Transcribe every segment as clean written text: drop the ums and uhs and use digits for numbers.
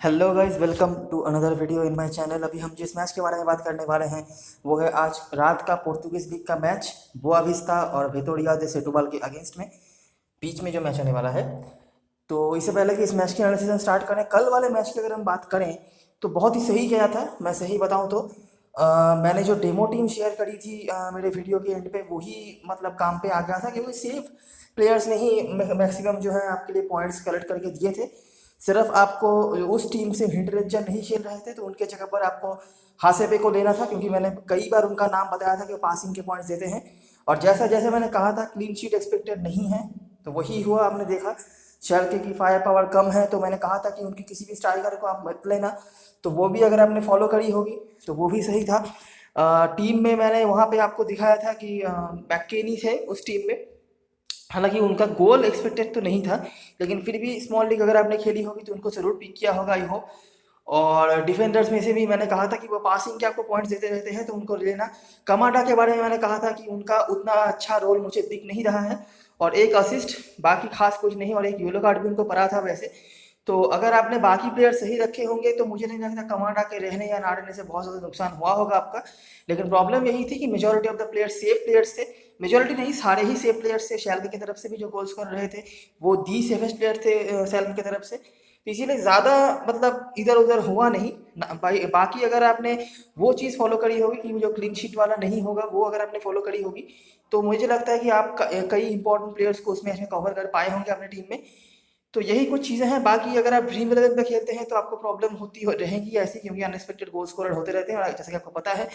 Hello guys, welcome to another video in my channel. अभी हम जिस मैच के बारे में बात करने वाले हैं वो है आज रात का पोर्तुगीज लीग का मैच, बोआ विस्ता और विटोरिया दे सेटूबाल के अगेंस्ट में बीच में जो मैच होने वाला है। तो इससे पहले कि इस मैच की एनालिसिस हम स्टार्ट करें, कल वाले मैच की अगर हम बात करें तो बहुत ही सही गया था। मैं सही बताऊं तो मैंने जो डेमो टीम शेयर करी थी मेरे वीडियो के एंड पे, वही मतलब काम पे आ गया था, क्योंकि सेफ प्लेयर्स ने ही मैक्सिमम जो है आपके लिए पॉइंट्स कलेक्ट करके दिए थे। सिर्फ आपको उस टीम से हिंटरेंचर नहीं खेल रहे थे तो उनके जगह पर आपको हासेबे को लेना था, क्योंकि मैंने कई बार उनका नाम बताया था कि वो पासिंग के पॉइंट्स देते हैं। और जैसा जैसे मैंने कहा था क्लीन शीट एक्सपेक्टेड नहीं है, तो वही हुआ। आपने देखा शाल्के की फायर पावर कम है, तो मैंने कहा था कि उनकी किसी भी स्ट्राइकर को आप मत लेना, तो वो भी अगर आपने फॉलो करी होगी तो वो भी सही था। टीम में मैंने वहाँ पे आपको दिखाया था कि मैकेनी थे उस टीम में। हालांकि उनका गोल एक्सपेक्टेड तो नहीं था, लेकिन फिर भी स्मॉल लीग अगर आपने खेली होगी तो उनको जरूर पिक किया होगा, आई होप। और डिफेंडर्स में से भी मैंने कहा था कि वो पासिंग के आपको पॉइंट्स देते रहते हैं, तो उनको ले लेना। कमाडा के बारे में मैंने कहा था कि उनका उतना अच्छा रोल मुझे दिख नहीं रहा है, और एक असिस्ट, बाकी खास कुछ नहीं, और एक येलो कार्ड भी उनको पड़ा था वैसे। तो अगर आपने बाकी प्लेयर सही रखे होंगे तो मुझे नहीं लगता कमांडा के रहने या ना रहने से बहुत ज़्यादा नुकसान हुआ होगा आपका। लेकिन प्रॉब्लम यही थी कि majority of the players safe players थे। मेजोरिटी नहीं, सारे ही सेफ प्लेयर्स थे। शैल्के की तरफ से भी जो गोल्स कर रहे थे वो दी सेफेस्ट प्लेयर थे शैल्के की तरफ से, तो इसीलिए ज़्यादा मतलब इधर उधर हुआ नहीं बाकी अगर आपने वो चीज़ फॉलो करी होगी कि जो क्लीन शीट वाला नहीं होगा, वो अगर आपने फॉलो करी होगी तो मुझे लगता है कि आप कई इंपॉर्टेंट प्लेयर्स को उस मैच में कवर कर पाए होंगे अपने टीम में। तो यही कुछ चीज़ें हैं। बाकी अगर आप ड्रीम इलेवन पे खेलते हैं तो आपको प्रॉब्लम रहेगी ऐसी, क्योंकि अनएक्सपेक्टेड गोल स्कोरर होते रहते हैं, और जैसे कि आपको पता है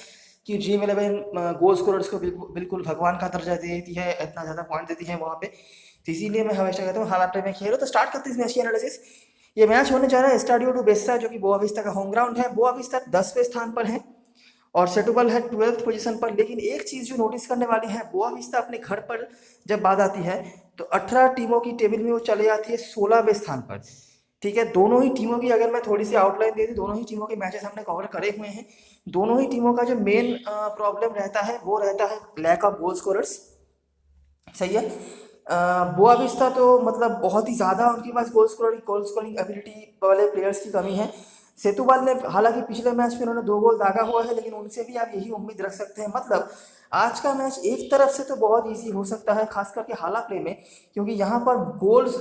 कि ड्रीम इलेवन गोल स्कोरर्स को बिल्कुल बिल्कुल भगवान का दर्जा देती है, इतना ज़्यादा पॉइंट देती है वहाँ पे। तो इसीलिए मैं हमेशा कहता हूँ हालात में खेलो। तो स्टार्ट करते हैं इस मैच की एनालिसिस। ये मैच होने जा रहा है स्टाडियो डू बेस्टा, जो कि बोआ विस्ता का होम ग्राउंड है। बोआ विस्ता 10वें स्थान पर है और सेटुबल है 12th पोजीशन पर। लेकिन एक चीज़ जो नोटिस करने वाली है, बोआ विस्ता अपने घर पर जब बात आती है तो 18 टीमों की टेबल में वो चले जाती है 16वें स्थान पर। ठीक है, दोनों ही टीमों की अगर मैं थोड़ी सी आउटलाइन दे दूँ, दोनों ही टीमों के मैचेस हमने कवर करे हुए हैं। दोनों ही टीमों का जो मेन प्रॉब्लम रहता है वो रहता है लैक ऑफ गोल स्कोरर्स। सही है। बोआ विस्ता तो मतलब बहुत ही ज़्यादा उनके पास गोल स्कोरिंग एबिलिटी वाले प्लेयर्स की कमी है। सेतुबाल ने हालांकि पिछले मैच में उन्होंने 2 गोल दागा हुआ है, लेकिन उनसे भी आप यही उम्मीद रख सकते हैं। मतलब आज का मैच एक तरफ से तो बहुत इजी हो सकता है, खास करके हाला प्ले में, क्योंकि यहाँ पर गोल्स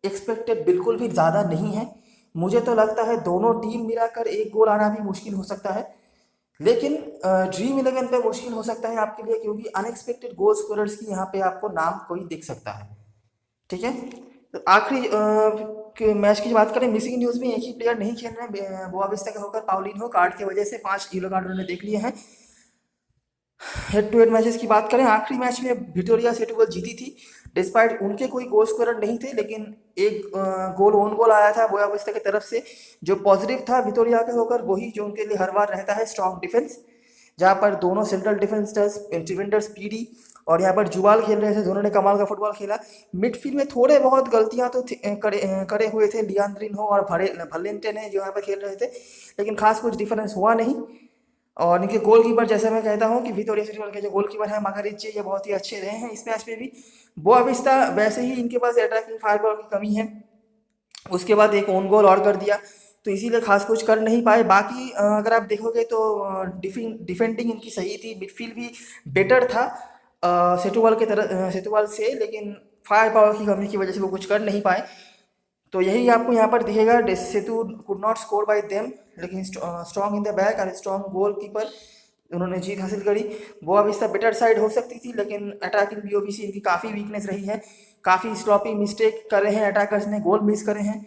एक्सपेक्टेड बिल्कुल भी ज़्यादा नहीं है। मुझे तो लगता है दोनों टीम मिलाकर एक गोल आना भी मुश्किल हो सकता है। लेकिन ड्रीम इलेवन पे मुश्किल हो सकता है आपके लिए, क्योंकि अनएक्सपेक्टेड गोल स्कोरर्स की यहाँ पे आपको नाम कोई दिख सकता है। ठीक है। तो आखिरी मैच की बात करें, मिसिंग न्यूज़ में एक ही प्लेयर नहीं खेल रहे हैं बोआ विस्ता के होकर, पाउलिन्हो कार्ड की वजह से 5 येलो कार्ड उन्होंने देख लिए हैं। हेड टू हेड मैचेस की बात करें, आखिरी मैच में विक्टोरिया सेटुबल जीती थी, डिस्पाइट उनके कोई गोल स्कोरर नहीं थे, लेकिन एक गोल ओन गोल आया था बोया विस्ता की तरफ से जो पॉजिटिव था विक्टोरिया के होकर, वही जो उनके लिए हर बार रहता है स्ट्रॉन्ग डिफेंस। जहाँ पर दोनों सेंट्रल डिफेंडर्स डिफेंडर्स पीडी और यहाँ पर जुबाल खेल रहे थे, दोनों ने कमाल का फुटबॉल खेला। मिडफील्ड में थोड़े बहुत गलतियां तो करे हुए थे लियांद्रिन्हो और भलेंटे ने जो यहाँ पर खेल रहे थे, लेकिन खास कुछ डिफरेंस हुआ नहीं। और इनके गोलकीपर, जैसे मैं कहता हूँ कि विक्टोरिया सेटुबल के जो गोलकीपर हैं मागारिच्चे, ये बहुत ही अच्छे रहे हैं इस मैच में भी। बोआ विस्ता वैसे ही इनके पास अटैकिंग फायर पावर की कमी है, उसके बाद एक ओन गोल और कर दिया, तो इसीलिए खास कुछ कर नहीं पाए। बाकी अगर आप देखोगे तो डिफेंडिंग इनकी सही थी, मिडफील्ड भी बेटर था सेटुबल से, लेकिन फायर पावर की कमी की वजह से वो कुछ कर नहीं पाए। तो यही आपको यहाँ पर दिखेगा, सेतु could not score by them, लेकिन स्ट्रॉन्ग इन द बैक और स्ट्रॉन्ग गोल कीपर उन्होंने जीत हासिल करी। बोआ विस्ता बेटर साइड हो सकती थी, लेकिन अटैकिंग बीओबीसी इनकी काफ़ी वीकनेस रही है, काफ़ी स्लॉपी मिस्टेक कर रहे हैं अटैकर्स ने, गोल मिस करे हैं।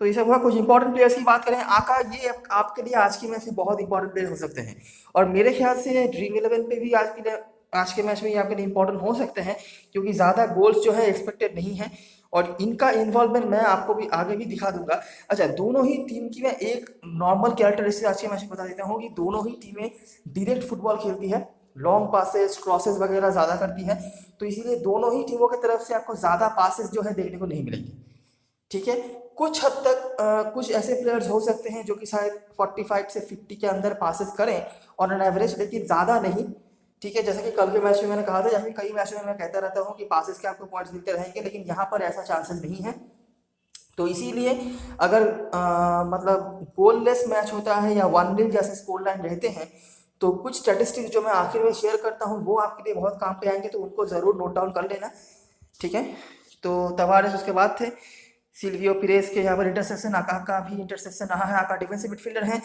तो ये सब हुआ। कुछ इंपॉर्टेंट प्लेयर्स की बात करें, आका ये आपके लिए आज के मैच में बहुत इंपॉर्टेंट प्लेयर हो सकते हैं, और मेरे ख्याल से ड्रीम इलेवन पे भी आज के मैच में ये आपके लिए इंपॉर्टेंट हो सकते हैं, क्योंकि ज़्यादा गोल्स जो है एक्सपेक्टेड नहीं है, और इनका इन्वॉल्वमेंट मैं आपको भी आगे भी दिखा दूंगा। अच्छा, दोनों ही टीम की मैं एक नॉर्मल कैरेक्टरिस्टिक आज के मैच में बता देता हूँ कि दोनों ही टीमें डायरेक्ट फुटबॉल खेलती है, लॉन्ग पासेस क्रॉसेस वगैरह ज़्यादा करती है, तो इसीलिए दोनों ही टीमों की तरफ से आपको ज़्यादा पासेस जो है देखने को नहीं मिलेंगे। ठीक है। कुछ हद तक कुछ ऐसे प्लेयर्स हो सकते हैं जो कि शायद 45 से 50 के अंदर पासेस करें ऑन एन एवरेज, लेकिन ज़्यादा नहीं। ठीक है, जैसे कि कल के मैच में मैंने कहा था, या फिर कई मैचों में मैं कहता रहता हूँ कि पासेस के आपको पॉइंट्स मिलते रहेंगे, लेकिन यहाँ पर ऐसा चांसेस नहीं है। तो इसीलिए अगर मतलब गोललेस मैच होता है या 1-0 जैसे स्कोर लाइन रहते हैं, तो कुछ स्टैटिस्टिक्स जो मैं आखिर में शेयर करता हूँ वो आपके लिए बहुत काम पे आएंगे, तो उनको ज़रूर नोट डाउन कर लेना, ठीक है। तो तवारेस उसके बाद थे, सिल्वियो पिरेस के यहाँ पर इंटरसेप्शन, आका का भी इंटरसेप्शन रहा है। आका डिफेंसिव मिडफील्डर हैं,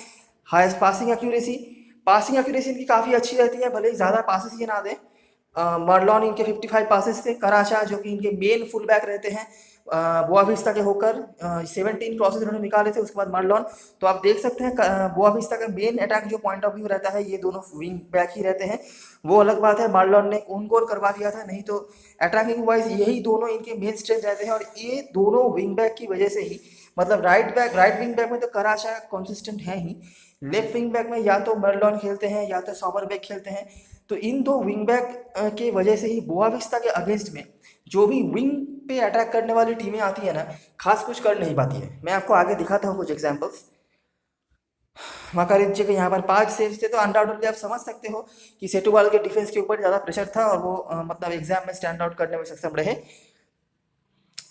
हाईएस्ट पासिंग एक्यूरेसी इनकी काफ़ी अच्छी रहती है, भले ही ज़्यादा पासेस ये ना दें। मर्लॉन इनके 55 पासेस थे। कराशा जो कि इनके मेन फुल बैक रहते हैं, बोआविस्ता के होकर 17 क्रॉसेस इन्होंने निकाले थे, उसके बाद मर्लॉन। तो आप देख सकते हैं बोआविस्ता का मेन अटैक जो पॉइंट ऑफ व्यू रहता है, ये दोनों विंग बैक ही रहते हैं। वो अलग बात है, मर्लॉन ने ओन गोल करवा दिया था, नहीं तो अटैकिंग वाइज यही दोनों इनके मेन स्ट्रेंथ रहते हैं। और ये दोनों विंग बैक की वजह से ही, मतलब राइट विंग बैक में तो कराशा कंसिस्टेंट है ही, लेफ्ट विंग बैक में या तो मर्लॉन खेलते हैं या तो सॉमरबेक खेलते हैं। तो इन दो विंग बैक के वजह से ही बोआविस्ता के अगेंस्ट में जो भी विंग पे अटैक करने वाली टीमें आती है ना, खास कुछ कर नहीं पाती है। मैं आपको आगे दिखाता हूँ कुछ एग्जांपल्स। माकारिच्चे के यहाँ पर 5 सेव्स थे, तो अनडाउटेडली आप समझ सकते हो कि सेटुबाल के डिफेंस के ऊपर ज़्यादा प्रेशर था और वो मतलब एग्जाम में स्टैंड आउट करने में सक्षम रहे।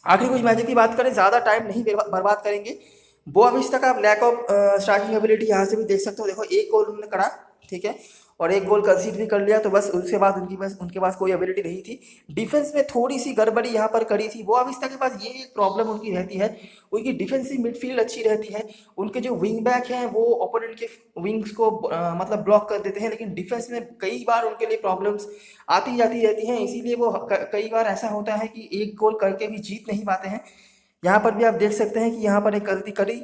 आखिरी कुछ मैचेस की बात करें, ज़्यादा टाइम नहीं बर्बाद करेंगे। बोआविस्ता का आप लैक ऑफ स्ट्राइकिंग एबिलिटी यहाँ से भी देख सकते हो। देखो, एक गोल उन्होंने करा, ठीक है, और एक गोल कंसीड भी कर लिया, तो बस उसके बाद उनके पास कोई एबिलिटी नहीं थी। डिफेंस में थोड़ी सी गड़बड़ी यहाँ पर करी थी। बोआविस्ता के पास ये एक प्रॉब्लम उनकी रहती है, उनकी डिफेंसिव मिडफील्ड अच्छी रहती है, उनके जो विंग बैक हैं वो ओपोनेंट के विंग्स को मतलब ब्लॉक कर देते हैं, लेकिन डिफेंस में कई बार उनके लिए प्रॉब्लम्स आती जाती रहती हैं। इसीलिए वो कई बार ऐसा होता है कि एक गोल करके भी जीत नहीं पाते हैं। यहाँ पर भी आप देख सकते हैं कि यहाँ पर एक गलती करी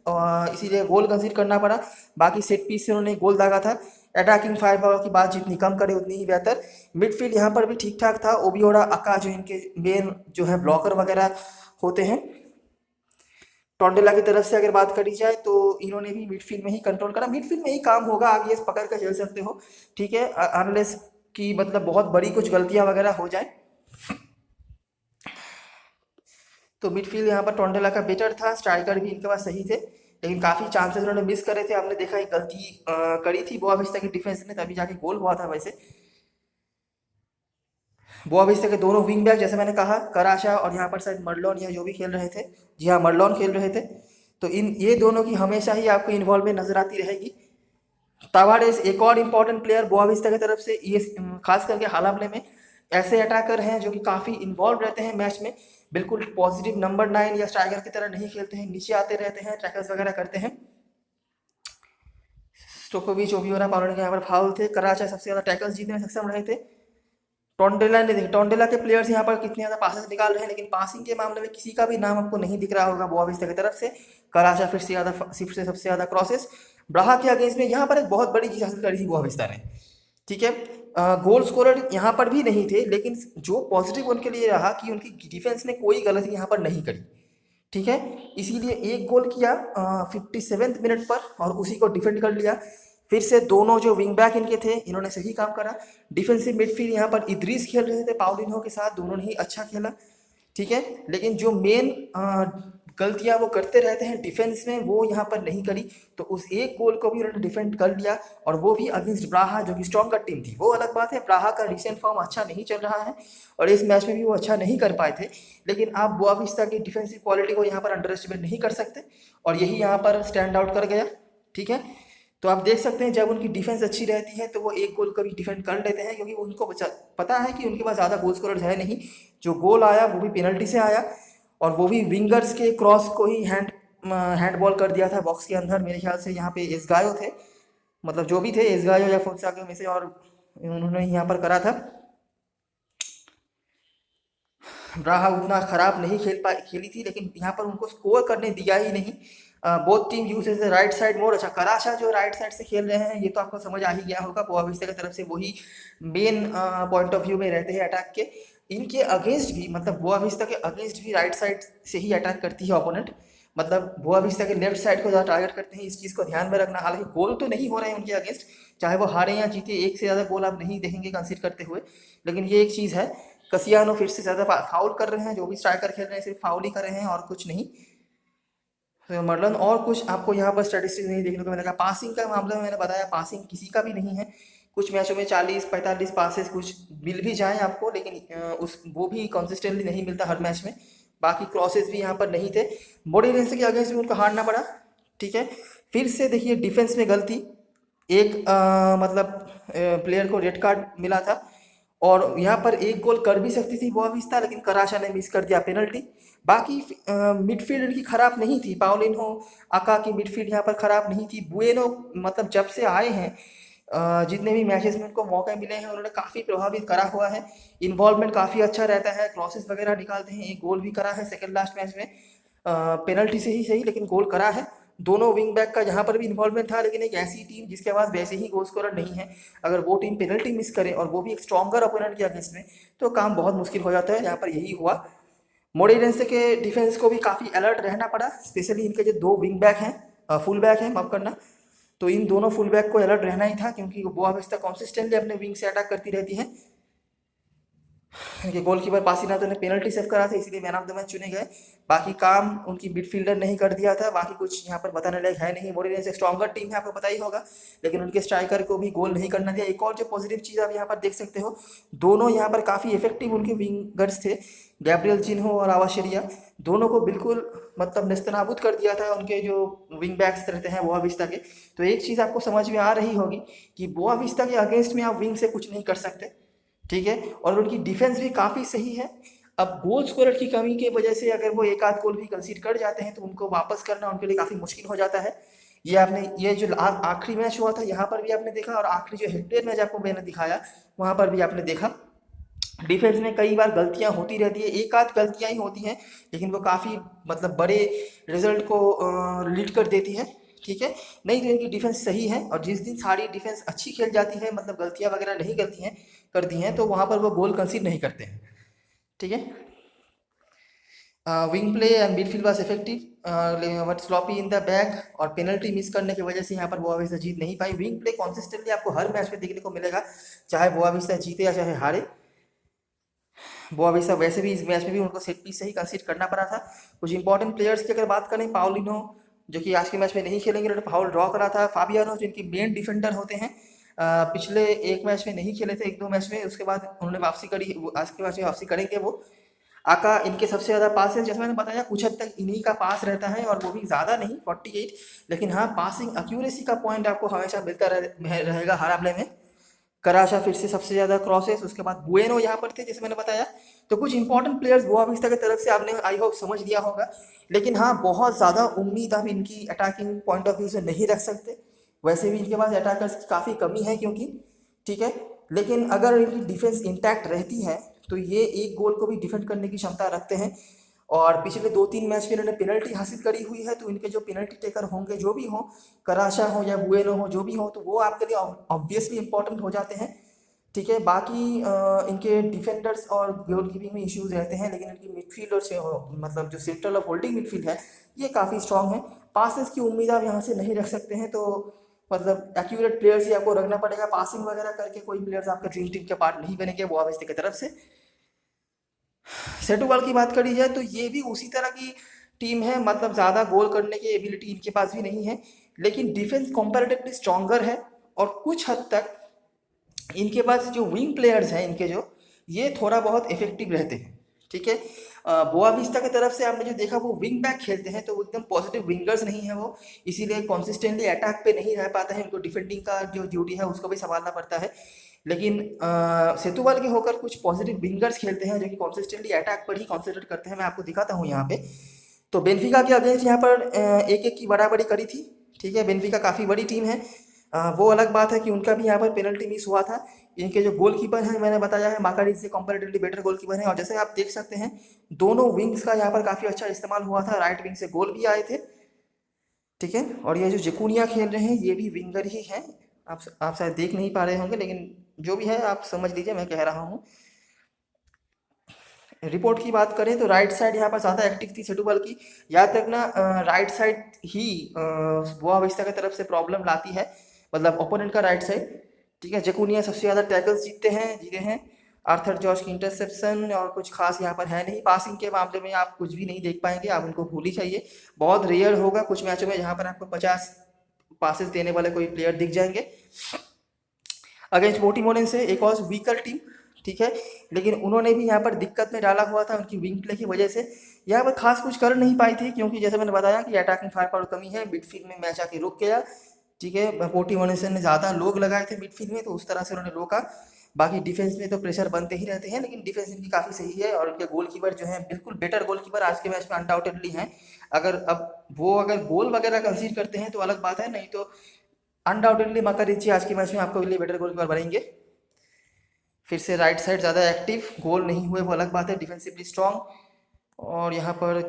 और इसीलिए गोल कंसीड करना पड़ा। बाकी सेट पीस से उन्होंने गोल दागा था। अटैकिंग फायर पावर की बात जितनी कम करे उतनी ही बेहतर। मिडफील्ड यहाँ पर भी ठीक ठाक था। ओबियोरा, अका जो इनके मेन जो है ब्लॉकर वगैरह होते हैं। टोंडेला की तरफ से अगर बात करी जाए तो इन्होंने भी मिडफील्ड में ही कंट्रोल करा। मिडफील्ड में ही काम होगा, आप ये पकड़ कर चल सकते हो, ठीक है, अनलेस की मतलब बहुत बड़ी कुछ गलतियां वगैरह हो जाए। तो मिडफील्ड यहाँ पर टोंडेला का बेटर था, स्ट्राइकर भी इनके पास सही थे, लेकिन काफ़ी चांसेस उन्होंने मिस करे थे। आपने देखा एक गलती करी थी बोआविस्ता की डिफेंस ने, तभी जाके गोल हुआ था। वैसे बोआविस्ता के दोनों विंग बैक, जैसे मैंने कहा, कराशा और यहाँ पर शायद मर्लॉन या जो भी खेल रहे थे, जी हाँ, मर्लॉन खेल रहे थे। तो इन ये दोनों की हमेशा ही आपको इन्वॉल्वमेंट नजर आती रहेगी। तवारेस एक और इम्पॉर्टेंट प्लेयर बोआविस्ता की तरफ से, ये खास करके हाल हमले में ऐसे अटैकर हैं जो कि काफ़ी इन्वॉल्व रहते हैं मैच में। बिल्कुल पॉजिटिव नंबर 9 या स्ट्राइकर की तरह नहीं खेलते हैं, नीचे आते रहते हैं, टैकल्स वगैरह करते हैं। स्टोकोविच, ओबियोरा, पाउलिन के यहाँ पर फाउल थे। कराचा सबसे ज़्यादा टैकल्स जीतने में सक्षम रहे थे। टोंडेला ने देखे, टोंडेला के प्लेयर्स यहाँ पर कितने ज़्यादा पासेस निकाल रहे हैं, लेकिन पासिंग के मामले में किसी का भी नाम आपको नहीं दिख रहा होगा बोआविस्ता की तरफ से। कराचा फिर से सबसे ज़्यादा क्रॉसेस। ब्राहा के अगेंस्ट में यहाँ पर एक बहुत बड़ी चीज़ हासिल करी थी बोआविस्ता ने, ठीक है। गोल स्कोरर यहाँ पर भी नहीं थे, लेकिन जो पॉजिटिव उनके लिए रहा कि उनकी डिफेंस ने कोई गलती यहाँ पर नहीं करी, ठीक है। इसीलिए एक गोल किया 57वें मिनट पर और उसी को डिफेंड कर लिया। फिर से दोनों जो विंग बैक इनके थे, इन्होंने सही काम करा। डिफेंसिव मिडफील्ड यहाँ पर इद्रीस खेल रहे थे पाउलिन्हो के साथ, दोनों ने ही अच्छा खेला, ठीक है। लेकिन जो मेन गलतियां वो करते रहते हैं डिफेंस में, वो यहाँ पर नहीं करी। तो उस एक गोल को भी उन्होंने डिफेंड कर लिया, और वो भी अगेंस्ट ब्राहा जो कि स्ट्रॉन्गर टीम थी। वो अलग बात है, ब्राहा का रिसेंट फॉर्म अच्छा नहीं चल रहा है और इस मैच में भी वो अच्छा नहीं कर पाए थे, लेकिन आप बोआविस्ता की डिफेंसिव क्वालिटी को यहाँ पर अंडर एस्टिमेट नहीं कर सकते, और यही यहाँ पर स्टैंड आउट कर गया, ठीक है। तो आप देख सकते हैं जब उनकी डिफेंस अच्छी रहती है तो वो एक गोल कभी डिफेंड कर लेते हैं, क्योंकि उनको पता है कि उनके पास ज़्यादा गोल स्कोरर है नहीं। जो गोल आया वो भी पेनल्टी से आया, और वो भी विंगर्स के क्रॉस को ही हैंडबॉल कर दिया था बॉक्स के अंदर। मेरे ख्याल से यहाँ पे एसगायो थे, मतलब जो भी थे, एसगायो या फोंसाका में से, और उन्होंने यहाँ पर करा था। ब्राहा उतना खराब नहीं खेली थी, लेकिन यहाँ पर उनको स्कोर करने दिया ही नहीं। Both team uses right side मोर। अच्छा, कराशा जो राइट साइड से खेल रहे हैं, ये तो आपको समझ आ ही गया होगा, बोआविस्ता की तरफ से वही मेन पॉइंट ऑफ व्यू में रहते हैं अटैक के। इनके अगेंस्ट भी, मतलब बोआविस्ता के अगेंस्ट भी राइट साइड से ही अटैक करती है ओपोनेंट, मतलब बोआविस्ता के लेफ्ट साइड को ज़्यादा टारगेट करते हैं। इस चीज़ को ध्यान में रखना। हालांकि गोल तो नहीं हो रहे हैं उनके अगेंस्ट, चाहे वो हारे या जीते, एक से ज़्यादा गोल आप नहीं देखेंगे कंसीडर करते हुए, लेकिन ये एक चीज़ है। कसियानो फिर से ज़्यादा फाउल कर रहे हैं, जो भी स्ट्राइकर खेल रहे हैं सिर्फ फाउल ही कर रहे हैं और कुछ नहीं। तो मर्लन और कुछ आपको यहाँ पर स्टैटिस्टिक्स नहीं देखने को मिलेगा। पासिंग का मामले में मैंने बताया, पासिंग किसी का भी नहीं है। कुछ मैचों में 40-45 पासेस कुछ मिल भी जाए आपको, लेकिन वो भी कंसिस्टेंटली नहीं मिलता हर मैच में। बाकी क्रॉसेस भी यहाँ पर नहीं थे। मोरेलियंस के अगेंस्ट में उनको हारना पड़ा। ठीक है, फिर से देखिए डिफेंस में गलती, एक मतलब प्लेयर को रेड कार्ड मिला था और यहाँ पर एक गोल कर भी सकती थी बोआविस्ता, लेकिन कराशा ने मिस कर दिया पेनल्टी। बाकी मिडफील्ड इनकी खराब नहीं थी, पाउलिन्हो, आका की मिडफील्ड यहाँ पर खराब नहीं थी। बुएनो मतलब जब से आए हैं जितने भी मैचेस में उनको मौके मिले हैं उन्होंने काफ़ी प्रभावित करा हुआ है। इन्वॉल्वमेंट काफ़ी अच्छा रहता है, क्रॉसेस वगैरह निकालते हैं, एक गोल भी करा है सेकंड लास्ट मैच में, पेनल्टी से ही सही लेकिन गोल करा है। दोनों विंग बैक का यहाँ पर भी इन्वॉल्वमेंट था, लेकिन एक ऐसी टीम जिसके पास वैसे ही गोल स्कोरर नहीं है, अगर वो टीम पेनल्टी मिस करे और वो भी एक स्ट्रॉन्गर अपोनेंट के अगेंस्ट में, तो काम बहुत मुश्किल हो जाता है। यहाँ पर यही हुआ। मोरेलियंस के डिफेंस को भी काफ़ी अलर्ट रहना पड़ा, स्पेशली इनके जो दो विंग बैक हैं, फुल बैक हैं, माफ करना, तो इन दोनों फुल बैक को अलर्ट रहना ही था, क्योंकि बोआविस्ता कंसिस्टेंटली अपने विंग से अटैक करती रहती है। इनके गोलकीपर पासीनातो ने पेनल्टी सेव करा था, इसलिए मैन ऑफ द मैच चुने गए। बाकी काम उनकी मिडफील्डर नहीं कर दिया था, बाकी कुछ यहाँ पर बताने लायक है नहीं। मोरेलियंस एक स्ट्रॉन्गर टीम है, आपको पता ही होगा, लेकिन उनके स्ट्राइकर को भी गोल नहीं करना दिया। एक और जो पॉजिटिव चीज़ आप यहाँ पर देख सकते हो, दोनों यहाँ पर काफ़ी इफेक्टिव उनके विंगर्स थे, गैब्रियल जिन्हो और आवाशेरिया, दोनों को बिल्कुल मतलब नेस्तनाबूद कर दिया था उनके जो विंग बैक्स रहते हैं बोआविस्ता के। तो एक चीज़ आपको समझ में आ रही होगी कि बोआविस्ता के अगेंस्ट में आप विंग से कुछ नहीं कर सकते। ठीक है, और उनकी डिफेंस भी काफ़ी सही है। अब गोल स्कोरर की कमी की वजह से अगर वो एक आध गोल भी कंसीड कर जाते हैं तो उनको वापस करना उनके लिए काफ़ी मुश्किल हो जाता है। ये आपने ये जो आखिरी मैच हुआ था यहाँ पर भी आपने देखा, और आखिरी जो हेक्टेयर मैच आपको मैंने दिखाया वहाँ पर भी आपने देखा, डिफेंस में कई बार गलतियां होती रहती है, एक आध गलतियां ही होती हैं, लेकिन वो काफ़ी मतलब बड़े रिजल्ट को लीड कर देती है। ठीक है, नहीं तो इनकी डिफेंस सही है, और जिस दिन सारी डिफेंस अच्छी खेल जाती है, मतलब गलतियां वगैरह नहीं करती हैं, तो वहाँ पर वो गोल कंसीड नहीं करते हैं। ठीक है, wing play and midfield was effective but sloppy in the back, और पेनल्टी मिस करने की वजह से यहाँ पर बोआविस्ता जीत नहीं पाई। विंग प्ले कॉन्सिस्टेंटली आपको हर मैच में देखने को मिलेगा, चाहे बोआविस्ता जीते या चाहे हारे। बोआविस्ता वैसे भी इस मैच में भी उनको सेट पीस से ही कंसीड करना पड़ा था। कुछ इंपॉर्टेंट प्लेयर्स की अगर बात करें, पाउलिनो जो कि आज के मैच में नहीं खेलेंगे, उन्होंने फाउल ड्रॉ करा था। फाबियानो जो इनके मेन डिफेंडर होते हैं, पिछले एक मैच में नहीं खेले थे, एक दो मैच में, उसके बाद उन्होंने वापसी करी, आज के मैच में वापसी करेंगे वो। आका इनके सबसे ज़्यादा पास है, जैसे मैंने बताया कुछ हद तक इन्हीं का पास रहता है, और वो भी ज़्यादा नहीं 48, लेकिन हाँ पासिंग एक्यूरेसी का पॉइंट आपको हमेशा मिलता रहेगा हर हमले में। कराशा फिर से सबसे ज़्यादा क्रॉसेस, उसके बाद बुएनो यहाँ पर थे जैसे मैंने बताया। तो कुछ इंपॉर्टेंट प्लेयर्स बोआविस्ता की तरफ से आपने आई होप समझ लिया होगा, लेकिन हाँ बहुत ज़्यादा उम्मीद आप इनकी अटैकिंग पॉइंट ऑफ व्यू से नहीं रख सकते। वैसे भी इनके पास अटैकर्स की काफ़ी कमी है क्योंकि, ठीक है, लेकिन अगर इनकी डिफेंस इंटैक्ट रहती है तो ये एक गोल को भी डिफेंड करने की क्षमता रखते हैं। और पिछले 2-3 मैच में इन्होंने पेनल्टी हासिल करी हुई है, तो इनके जो पेनल्टी टेकर होंगे, जो भी हो, कराशा हो या बुएनो हो, जो भी हो, तो वो आपके लिए ऑब्वियसली इंपॉर्टेंट हो जाते हैं। ठीक है, बाकी इनके डिफेंडर्स और गोल कीपिंग में इश्यूज रहते हैं, लेकिन इनकी मिडफील्ड और मतलब जो सेंट्रल ऑफ होल्डिंग मिडफील्ड है ये काफ़ी स्ट्रांग है। पासेस की उम्मीद आप यहाँ से नहीं रख सकते हैं, तो मतलब एक्यूरेट प्लेयर्स ही आपको रखना पड़ेगा। पासिंग वगैरह करके कोई प्लेयर्स आपके ड्रीम टीम के पार्ट नहीं बनेंगे बोआविस्ता की तरफ से। सेटुगल की बात करी जाए तो ये भी उसी तरह की टीम है, मतलब ज़्यादा गोल करने की एबिलिटी इनके पास भी नहीं है, लेकिन डिफेंस कंपैरेटिवली स्ट्रॉन्गर है, और कुछ हद तक इनके पास जो विंग प्लेयर्स हैं इनके जो, ये थोड़ा बहुत इफेक्टिव रहते हैं। ठीक है, बोआविस्ता की तरफ से आपने जो देखा वो विंग बैक खेलते हैं, तो वो एकदम पॉजिटिव विंगर्स नहीं है वो, इसीलिए कॉन्सिस्टेंटली अटैक पे नहीं रह पाता है, उनको डिफेंडिंग का जो ड्यूटी है उसको भी संभालना पड़ता है। लेकिन सेतुबल के होकर कुछ पॉजिटिव विंगर्स खेलते हैं जो कि कॉन्सिस्टेंटली अटैक पर ही कॉन्सेंट्रेट करते हैं। मैं आपको दिखाता हूँ यहाँ पे। तो बेनफिका के अगेंस्ट यहाँ पर 1-1 की बराबरी करी थी। ठीक है, बेनफिका काफ़ी बड़ी टीम है, वो अलग बात है कि उनका भी यहाँ पर पेनल्टी मिस हुआ था। इनके जो गोलकीपर हैं मैंने बताया है माकारिज से कंपैरेटिवली बेटर गोलकीपर हैं, और जैसे आप देख सकते हैं दोनों विंग्स का यहाँ पर काफ़ी अच्छा इस्तेमाल हुआ था, राइट विंग से गोल भी आए थे। ठीक है, और ये जो जकूनिया खेल रहे हैं ये भी विंगर ही हैं, आप शायद देख नहीं पा रहे होंगे, लेकिन जो भी है आप समझ लीजिए मैं कह रहा हूँ। रिपोर्ट की बात करें तो राइट साइड यहाँ पर ज़्यादा एक्टिव थी सेटुबल की, याद रखना राइट साइड ही बोआविस्ता की तरफ से प्रॉब्लम लाती है, मतलब ओपोनेंट का राइट साइड। ठीक है, जकूनिया सबसे ज़्यादा टैकल्स जीते हैं, आर्थर जॉर्ज की इंटरसेप्शन, और कुछ खास यहाँ पर है नहीं। पासिंग के मामले में आप कुछ भी नहीं देख पाएंगे, आप उनको भूल ही चाहिए। बहुत रेयर होगा कुछ मैचों में जहाँ पर आपको 50 पासेस देने वाले कोई प्लेयर दिख जाएंगे। अगेंस्ट मोटिमोरेन से एक और वीकर टीम, ठीक है, लेकिन उन्होंने भी यहाँ पर दिक्कत में डाला हुआ था उनकी विंग प्ले की वजह से। यहाँ पर खास कुछ कर नहीं पाई थी, क्योंकि जैसे मैंने बताया कि अटैकिंग फायर पावर कमी है, मिडफील्ड में मैच आके रुक गया। ठीक है, पोटी वनसन ने ज़्यादा लोग लगाए थे मिडफील्ड में, तो उस तरह से उन्होंने रोका। बाकी डिफेंस में तो प्रेशर बनते ही रहते हैं, लेकिन डिफेंस इनकी काफ़ी सही है, और उनके गोलकीपर जो है बिल्कुल बेटर गोलकीपर आज के मैच में अनडाउटेडली हैं। अगर गोल वगैरह कंसीड करते हैं तो अलग बात है, नहीं तो अनडाउटेडली माकारिची आज के मैच में आपको लिए बेटर गोलकीपर बनेंगे। फिर से राइट साइड ज़्यादा एक्टिव, गोल नहीं हुए वो अलग बात है, डिफेंसिवली स्ट्रॉन्ग। और यहाँ पर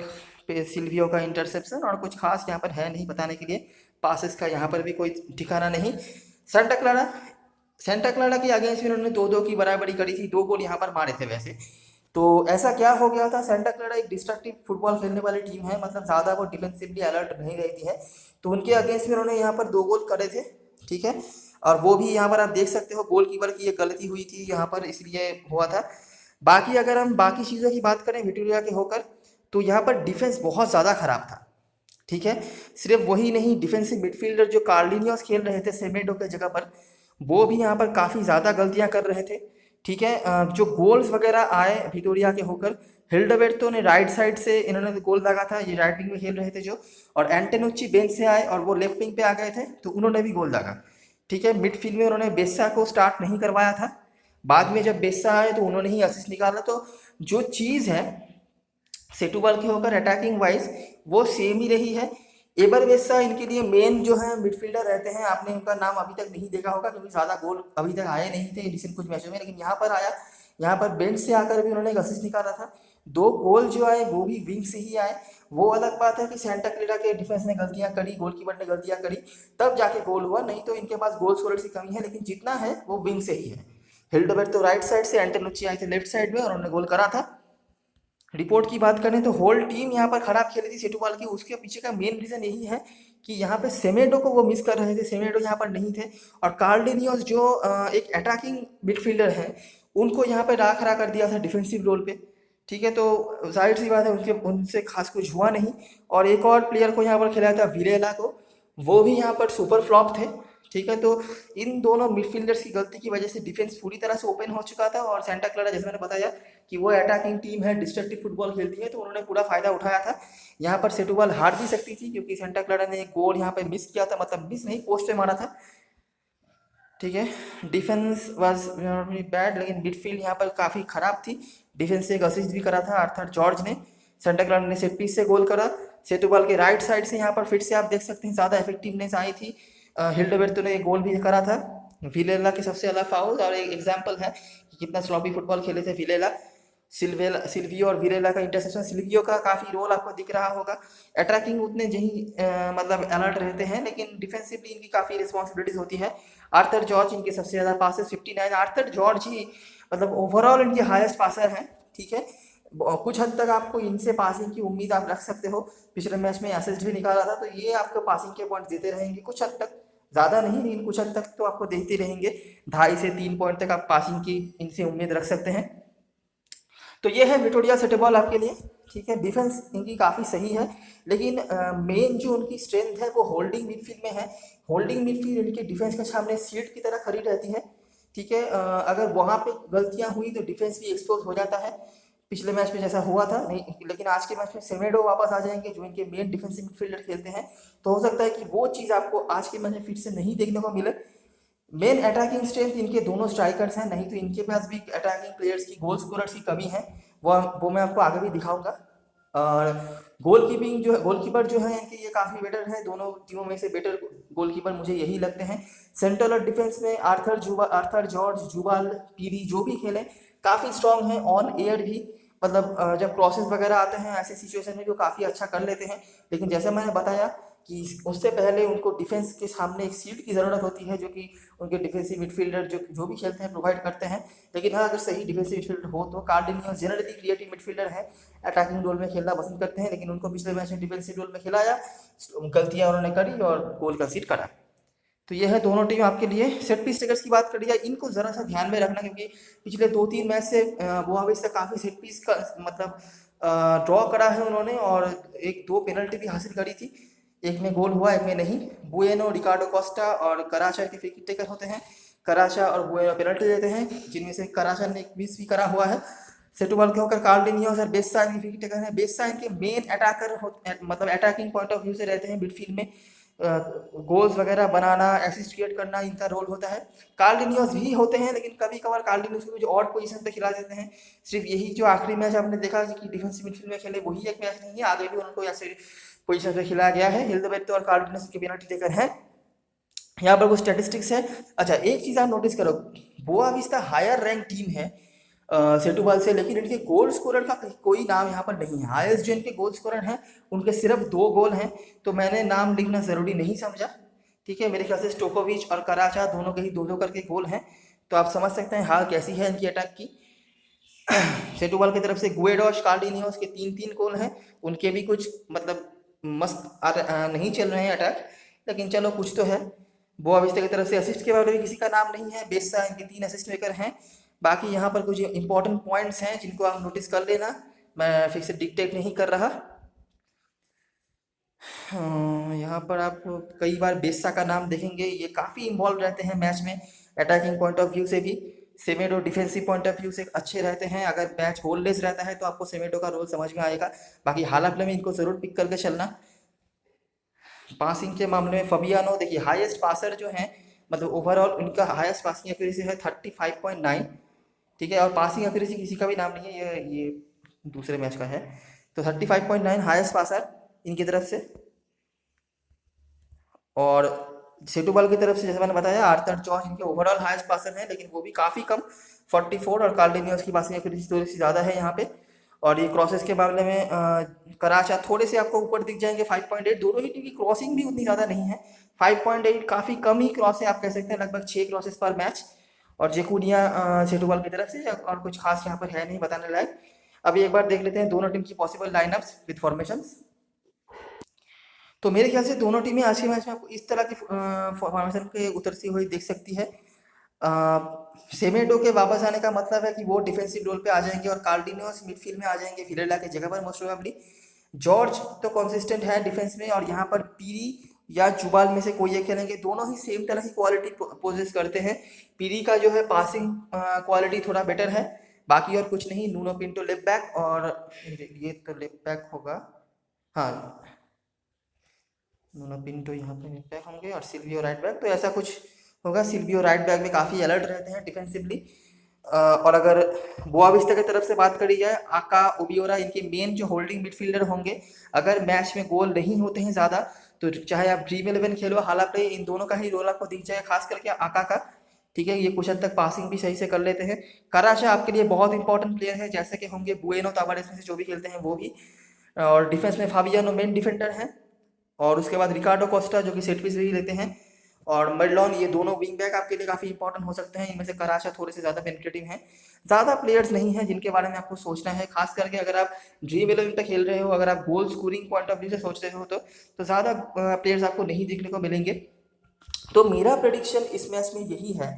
सिल्वियो का इंटरसेप्शन, और कुछ खास यहाँ पर है नहीं बताने के लिए। पासेस का यहाँ पर भी कोई ठिकाना नहीं। सेंटा क्लारा के अगेंस्ट में उन्होंने 2-2 की बराबरी करी थी, 2 गोल यहाँ पर मारे थे वैसे। तो ऐसा क्या हो गया था, सेंटा क्लारा एक डिस्ट्रक्टिव फुटबॉल खेलने वाली टीम है, मतलब ज़्यादा वो डिफेंसिवली अलर्ट नहीं रहती है, तो उनके अगेंस्ट में उन्होंने यहाँ पर 2 गोल करे थे। ठीक है, और वो भी यहाँ पर आप देख सकते हो गोलकीपर की एक गलती हुई थी यहाँ पर, इसलिए हुआ था। बाकी अगर हम बाकी चीज़ों की बात करें विक्टोरिया के होकर, तो यहाँ पर डिफेंस बहुत ज़्यादा खराब था। ठीक है, सिर्फ वही नहीं, डिफेंसिव मिडफील्डर जो कार्लिनियोस खेल रहे थे सेमेडो के जगह पर, वो भी यहाँ पर काफ़ी ज़्यादा गलतियाँ कर रहे थे। ठीक है, जो गोल्स वगैरह आए विक्टोरिया के होकर, हिल्डबर्टो ने राइट साइड से इन्होंने गोल लगा था, ये राइट विंग में खेल रहे थे जो, और एंटेनुच्ची बेंच से आए और वो लेफ्ट विंग पे आ गए थे, तो उन्होंने भी गोल लगा। ठीक है, मिडफील्ड में उन्होंने बेस्सा को स्टार्ट नहीं करवाया था, बाद में जब बेस्सा आए तो उन्होंने ही असिस्ट निकाला। तो जो चीज़ है सेटूबल के होकर अटैकिंग वाइज वो सेम ही रही है। एबर वेस्सा इनके लिए मेन जो है मिडफील्डर रहते हैं, आपने उनका नाम अभी तक नहीं देखा होगा क्योंकि ज़्यादा गोल अभी तक आए नहीं थे रिसेंट कुछ मैचों में, लेकिन यहाँ पर आया, यहाँ पर बेंच से आकर भी उन्होंने एक असिस्ट निकाला था। 2 गोल जो आए वो भी विंग से ही आए। वो अलग बात है कि सेंटा क्लेरा के डिफेंस ने गलतियां करी, गोलकीपर ने गलतियां करी, तब जाके गोल हुआ, नहीं तो इनके पास गोल स्कोरर की कमी है, लेकिन जितना है वो विंग से ही है। हिल्डबर्ट तो राइट साइड से, एंटेनुच्ची आए थे लेफ्ट साइड में और उन्होंने गोल करा था। रिपोर्ट की बात करें तो होल टीम यहाँ पर खराब खेली थी सेटूबाल की, उसके पीछे का मेन रीज़न यही है कि यहाँ पे सेमेडो को वो मिस कर रहे थे, सेमेडो यहाँ पर नहीं थे, और कार्लिनियोस जो एक अटैकिंग मिडफील्डर हैं, उनको यहाँ पे खड़ा कर दिया था डिफेंसिव रोल पे। ठीक है, तो जाहिर सी बात है उनसे खास कुछ हुआ नहीं। और एक और प्लेयर को यहाँ पर खिलाया था विरेला को, वो भी यहाँ पर सुपर फ्लॉप थे। ठीक है, तो इन दोनों मिडफील्डर्स की गलती की वजह से डिफेंस पूरी तरह से ओपन हो चुका था, और सेंटा क्लारा जैसे मैंने बताया कि वो अटैकिंग टीम है, डिस्ट्रक्टिव फुटबॉल खेलती है, तो उन्होंने पूरा फायदा उठाया था। यहाँ पर सेटूबल हार भी सकती थी क्योंकि सेंटा क्लारा ने एक गोल यहाँ पर मिस किया था, मतलब मिस नहीं, पोस्ट पे मारा था। ठीक है, डिफेंस वाज बैड, लेकिन मिडफील्ड यहाँ पर काफ़ी ख़राब थी। डिफेंस से एक असिस्ट भी करा था आर्थर जॉर्ज ने, सेंटा क्लारा ने सेट पीस से गोल करा। सेटूबल के राइट साइड से यहाँ पर फिर से आप देख सकते हैं ज़्यादा इफेक्टिवनेस आई थी। हिल्डबर्टो ने एक गोल भी करा था। विलेला के सबसे ज़्यादा फाउल, और एक एग्जाम्पल है कि कितना स्लॉपी फुटबॉल खेले थे विलेला। सिल्वियो और विरेला का इंटरसेप्शन, सिल्वियो का काफ़ी रोल आपको दिख रहा होगा। अटैकिंग उतने नहीं मतलब अलर्ट रहते हैं, लेकिन डिफेंसिवली इनकी काफ़ी रिस्पॉन्सिबिलिटीज होती है। आर्थर जॉर्ज इनके सबसे ज़्यादा पासेस 59, आर्थर जॉर्ज ही मतलब ओवरऑल इनके हाईएस्ट पासर हैं। ठीक है, कुछ हद तक आपको इनसे पासिंग की उम्मीद आप रख सकते हो। पिछले मैच में असिस्ट भी निकाला था, तो ये आपको पासिंग के पॉइंट देते रहेंगे कुछ हद तक, ज़्यादा नहीं लेकिन कुछ हद तक तो आपको देते रहेंगे। 2.5 से 3 पॉइंट तक आप पासिंग की इनसे उम्मीद रख सकते हैं। तो ये है विक्टोरिया सेटूबल आपके लिए। ठीक है, डिफेंस इनकी काफ़ी सही है, लेकिन मेन जो उनकी स्ट्रेंथ है वो होल्डिंग मिडफील्ड में है। होल्डिंग मिडफील्ड इनके डिफेंस के सामने सीट की तरह खड़ी रहती है। ठीक है, अगर वहाँ पे गलतियाँ हुई तो डिफेंस भी एक्सपोज हो जाता है, पिछले मैच में जैसा हुआ था नहीं, लेकिन आज के मैच में सेमेडो वापस आ जाएंगे जो इनके मेन डिफेंसिव मिडफील्डर खेलते हैं, तो हो सकता है कि वो चीज़ आपको आज के मैच में फिर से नहीं देखने को मिले। मेन अटैकिंग स्ट्रेंथ इनके दोनों स्ट्राइकर्स हैं, नहीं तो इनके पास भी अटैकिंग प्लेयर्स की, गोल स्कोरर्स की कमी है, वो मैं आपको आगे भी दिखाऊंगा। और गोलकीपर जो है इनके ये काफ़ी बेटर है, दोनों टीमों में से बेटर गोलकीपर मुझे यही लगते हैं। सेंट्रल और डिफेंस में आर्थर जॉर्ज, जुबाल पीरी जो भी खेलें काफ़ी स्ट्रॉन्ग हैं, ऑन एयर भी, मतलब जब क्रॉसेस वगैरह आते हैं ऐसे सिचुएशन में जो काफ़ी अच्छा कर लेते हैं। लेकिन जैसे मैंने बताया कि उससे पहले उनको डिफेंस के सामने एक सीट की ज़रूरत होती है, जो कि उनके डिफेंसिव मिडफील्डर जो भी खेलते हैं प्रोवाइड करते हैं। लेकिन हाँ, अगर सही डिफेंसिव मिडफील्डर हो तो कार्डिनियोस जनरली क्रिएटिव मिडफील्डर है, अटैकिंग रोल में खेलना पसंद करते हैं, लेकिन उनको पिछले मैच में डिफेंसिव रोल में खिलाया, गलतियाँ उन्होंने करी और गोल कंसीड करा। तो यह है दोनों टीम आपके लिए। सेट पीस टेकर्स की बात करी जाए, इनको ज़रा सा ध्यान में रखना, क्योंकि पिछले 2-3 मैच से बोआविस्टा काफ़ी सेट पीस का मतलब ड्रॉ करा है उन्होंने, और 1-2 पेनल्टी भी हासिल करी थी, एक में गोल हुआ एक में नहीं। बुएनो, रिकार्डो कोस्टा और कराचा के फ्री किक टेकर होते हैं। कराचा और बुएनो पेनल्टी लेते हैं, जिनमें से कराचा ने एक मिस भी करा हुआ है। सेटूबल के होकर कार्लिनियोस और बेस्सा विकेट टेकर हैं। बेस्सा इनके मेन अटैकर मतलब अटैकिंग पॉइंट ऑफ व्यू से रहते हैं। मिडफील्ड में गोल्स वगैरह बनाना, असिस्ट क्रिएट करना इनका रोल होता है। कार्लिनियोस भी होते हैं, लेकिन कभी कभार कार्लिनियोस को जो ऑड पोजीशन पे खिला देते हैं। सिर्फ यही जो आखिरी मैच आपने देखा कि डिफेंसिव मिडफील्ड में खेले, वही एक मैच नहीं है, आगे भी उनको ऐसे पोजीशन पे खिलाया गया है। हिल्दबेर्ट और कार्लिनियोस के पेनल्टी टेकर हैं। यहाँ पर कुछ स्टैटिस्टिक्स है। अच्छा, एक चीज आप नोटिस करो, बोआ विस्ता हायर रैंक टीम है सेटूबल से, लेकिन इनके गोल स्कोरर का कोई नाम यहाँ पर नहीं है। हाईएस्ट जो इनके गोल स्कोरर हैं उनके सिर्फ 2 गोल हैं, तो मैंने नाम लिखना जरूरी नहीं समझा। ठीक है, मेरे ख्याल से स्टोकोविच और कराचा दोनों के ही 2-2 करके गोल हैं, तो आप समझ सकते हैं हाल कैसी है इनकी अटैक की। सेटूबल की तरफ से गुएडोस कार्लिनियोस के 3-3 गोल हैं, उनके भी कुछ मतलब मस्त नहीं चल रहे हैं अटैक, लेकिन चलो कुछ तो है। बोआ विस्ता की तरफ से असिस्ट के बारे में किसी का नाम नहीं है। बेस्सा इनके 3 असिस्ट मेकर हैं। बाकी यहाँ पर कुछ इंपॉर्टेंट पॉइंट्स हैं जिनको आप नोटिस कर लेना, मैं फिर से डिक्टेट नहीं कर रहा। यहाँ पर आप कई बार बेस्सा का नाम देखेंगे, ये काफ़ी इन्वॉल्व रहते हैं मैच में, अटैकिंग पॉइंट ऑफ व्यू से भी। Semedo defensive point of view से अच्छे रहते हैं। अगर मैच गोललेस रहता है तो आपको सेमेडो का रोल समझ में आएगा। बाकी हाल प्ले में इनको ज़रूर पिक करके चलना। पासिंग के मामले में फबियानो देखिए हाईएस्ट पासर जो हैं, मतलब ओवरऑल उनका हाईएस्ट पासिंग एक्यूरेसी है 35.9। ठीक है, और पासिंग एक्यूरेसी किसी का भी नाम नहीं है, ये दूसरे मैच का है। तो 35.9 हाईएस्ट पासर इनकी तरफ से। और सेटूबल की तरफ से जैसे मैंने बताया आर्थर चॉस इनके ओवरऑल हाईएस्ट पासर हैं, लेकिन वो भी काफ़ी कम 44, और कार्लिनियोस की पासिंग एक्यूरेसी थोड़ी सी ज़्यादा है यहाँ पे। और ये क्रॉसेस के मामले में कराचा थोड़े से आपको ऊपर दिख जाएंगे 5.8। दोनों ही टीम की क्रॉसिंग भी उतनी ज़्यादा नहीं है, 5.8 काफ़ी कम ही क्रॉस है, आप कह सकते हैं लगभग 6 क्रॉसेस पर मैच। और जेकुनिया सेटूबल की तरफ से और कुछ खास यहाँ पर है नहीं बताने लायक। अभी एक बार देख लेते हैं दोनों टीम की पॉसिबल लाइनअप्स विद फॉर्मेशंस। तो मेरे ख्याल से दोनों टीमें आज के मैच में आपको इस तरह की फॉर्मेशन के उतरती हुई देख सकती है। सेमेडो के वापस आने का मतलब है कि वो डिफेंसिव रोल पे आ जाएंगे और कार्लिनियोस मिडफील्ड में आ जाएंगे फिरेला की जगह पर मोस्ट प्रोबेबली। जॉर्ज तो कंसिस्टेंट है डिफेंस में, और यहाँ पर पीरी या जुबाल में से कोई एक खेलेंगे। दोनों ही सेम तरह की क्वालिटी पोजेस करते हैं। पीरी का जो है पासिंग क्वालिटी थोड़ा बेटर है, बाकी और कुछ नहीं। नूनो पिंटो लेफ्ट बैक, और ये तो लेफ्ट बैक होगा, हाँ नूनो पिंटो यहाँ पे लेफ्ट बैक होंगे और सिल्वियो राइट बैक, तो ऐसा कुछ होगा। सिल्वियो राइट बैक में काफ़ी अलर्ट रहते हैं डिफेंसिवली। और अगर बोआविस्ता की तरफ से बात करी जाए, आका ओबियोरा इनके मेन जो होल्डिंग मिडफील्डर होंगे। अगर मैच में गोल नहीं होते हैं ज़्यादा, तो चाहे आप ड्रीम 11 खेलो, हालांकि इन दोनों का ही रोल आपको दिख जाए, खास करके आका का। ठीक है, ये कुछ हद तक पासिंग भी सही से कर लेते हैं। कराशा आपके लिए बहुत इंपॉर्टेंट प्लेयर है, जैसे कि होंगे बुएनो ताबारेस में से जो भी खेलते हैं वो भी। और डिफेंस में फाबियानो मेन डिफेंडर हैं, और उसके बाद रिकार्डो कोस्टा जो कि सेट पीस भी लेते हैं, और मर्लोन, ये दोनों विंग बैक आपके लिए काफ़ी इंपॉर्टेंट हो सकते हैं। इनमें से कराशा थोड़े से ज़्यादा पेनिट्रेटिव हैं। ज़्यादा प्लेयर्स नहीं हैं जिनके बारे में आपको सोचना है, खास करके अगर आप ड्रीम 11 तक खेल रहे हो, अगर आप goal scoring point of view से सोच रहे हो तो ज़्यादा प्लेयर्स आपको नहीं देखने को मिलेंगे। तो मेरा प्रेडिक्शन इस मैच में यही है,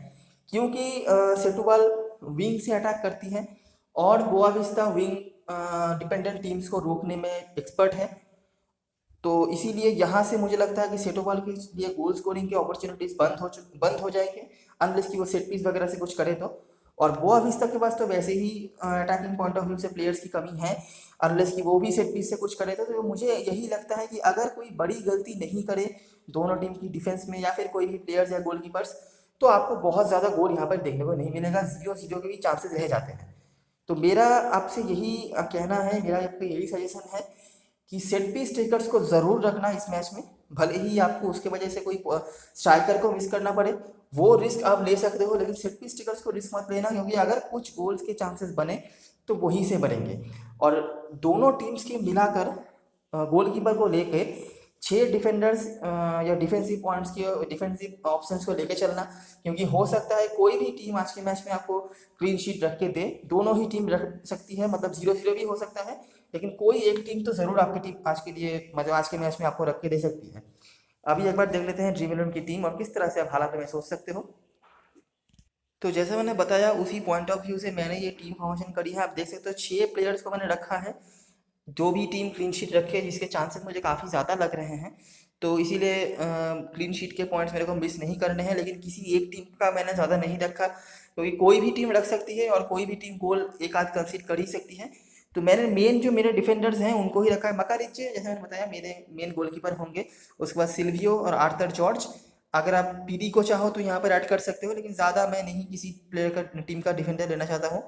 क्योंकि सेटूबल विंग से अटैक करती है और बोआविस्ता विंग डिपेंडेंट टीम्स को रोकने में एक्सपर्ट है। तो इसीलिए यहाँ से मुझे लगता है कि सेटोबल के लिए गोल स्कोरिंग के अपॉर्चुनिटीज बंद हो जाएंगे, अनलेस कि वो सेट पीस वगैरह से कुछ करे तो। और बोआ विस्ता के पास तो वैसे ही अटैकिंग पॉइंट ऑफ व्यू से प्लेयर्स की कमी है, अनलेस कि वो भी सेट पीस से कुछ करे तो मुझे यही लगता है कि अगर कोई बड़ी गलती नहीं करे दोनों टीम की डिफेंस में, या फिर कोई भी प्लेयर्स या गोलकीपर्स, तो आपको बहुत ज़्यादा गोल यहाँ पर देखने को नहीं मिलेगा। 0-0 के भी चांसेस रह जाते हैं। तो मेरा आपसे यही कहना है, मेरा आपको यही सजेशन है कि सेट पीस टेकर्स को ज़रूर रखना इस मैच में। भले ही आपको उसके वजह से कोई स्ट्राइकर को मिस करना पड़े, वो रिस्क आप ले सकते हो, लेकिन सेट पीस टेकर्स को रिस्क मत लेना, क्योंकि अगर कुछ गोल्स के चांसेस बने तो वहीं से बनेंगे। और दोनों टीम्स के मिलाकर गोलकीपर को लेके 6 डिफेंडर्स या डिफेंसिव पॉइंट्स के डिफेंसिव ऑप्शंस को लेके चलना, क्योंकि हो सकता है कोई भी टीम आज के मैच में आपको क्लीन शीट रख के दे। दोनों ही टीम रख सकती है, मतलब 0-0 भी हो सकता है, लेकिन कोई एक टीम तो ज़रूर आपकी टीम आज के लिए, मतलब आज के मैच में आपको रख के दे सकती है। अभी एक बार देख लेते हैं ड्रीम 11 की टीम और किस तरह से आप हालात में सोच सकते हो। तो जैसे मैंने बताया उसी पॉइंट ऑफ व्यू से मैंने ये टीम फॉर्मेशन करी है। आप देख सकते हो 6 प्लेयर्स को मैंने रखा है, जो भी टीम क्लीन शीट रखे जिसके चांसेस मुझे काफ़ी ज़्यादा लग रहे हैं। तो इसीलिए क्लीन शीट के पॉइंट्स मेरे को मिस नहीं करने हैं। लेकिन किसी एक टीम का मैंने ज़्यादा नहीं रखा, क्योंकि कोई भी टीम रख सकती है और कोई भी टीम गोल एक आध कंसीड कर ही सकती है। तो मैंने जो मेरे डिफेंडर्स हैं उनको ही रखा है। मकारिचे जैसे मैंने बताया मेरे मेन गोलकीपर होंगे, उसके बाद सिल्वियो और आर्थर जॉर्ज। अगर आप पीडी को चाहो तो यहाँ पर ऐड कर सकते हो, लेकिन ज़्यादा मैं नहीं किसी प्लेयर का टीम का डिफेंडर लेना चाहता हूँ।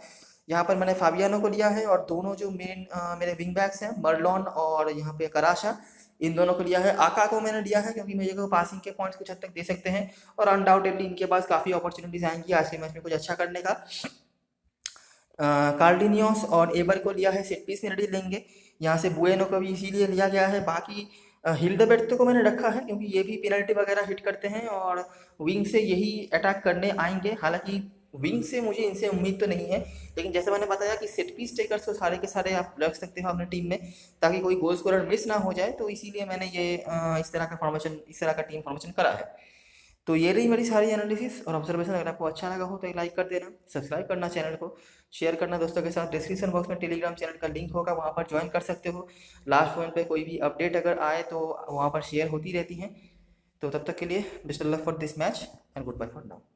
यहाँ पर मैंने फाबियानो को लिया है, और दोनों जो मेन मेरे विंग बैक्स हैं मर्लॉन और यहाँ पे कराशा, इन दोनों को लिया है। आका को मैंने लिया है क्योंकि मेरे को पासिंग के पॉइंट्स कुछ हद तक दे सकते हैं, और अनडाउटेडली इनके पास काफ़ी अपॉर्चुनिटीज आएंगी आज के मैच में कुछ अच्छा करने का। कार्डिनियोस और एबर को लिया है, सेट पीस में रेडी लेंगे। यहाँ से बुएनो को भी इसीलिए लिया गया है। बाकी हिल्डेबर्ट को मैंने रखा है क्योंकि ये भी पेनल्टी वगैरह हिट करते हैं और विंग से यही अटैक करने आएंगे। हालांकि विंग से मुझे इनसे उम्मीद तो नहीं है, लेकिन जैसे मैंने बताया कि सेट पीस टेकर्स तो सारे के सारे आप रख सकते हो अपने टीम में, ताकि कोई गोल स्कोरर मिस ना हो जाए। तो इसीलिए मैंने ये इस तरह का फॉर्मेशन, इस तरह का टीम फॉर्मेशन करा है। तो ये रही मेरी सारी एनालिसिस और ऑब्जर्वेशन। अगर आपको अच्छा लगा हो तो एक लाइक कर देना, सब्सक्राइब करना चैनल को, शेयर करना दोस्तों के साथ। डिस्क्रिप्शन बॉक्स में टेलीग्राम चैनल का लिंक होगा, वहाँ पर ज्वाइन कर सकते हो। लास्ट मोमेंट पे कोई भी अपडेट अगर आए तो वहाँ पर शेयर होती रहती हैं। तो तब तक के लिए best of luck for this match and good bye for now.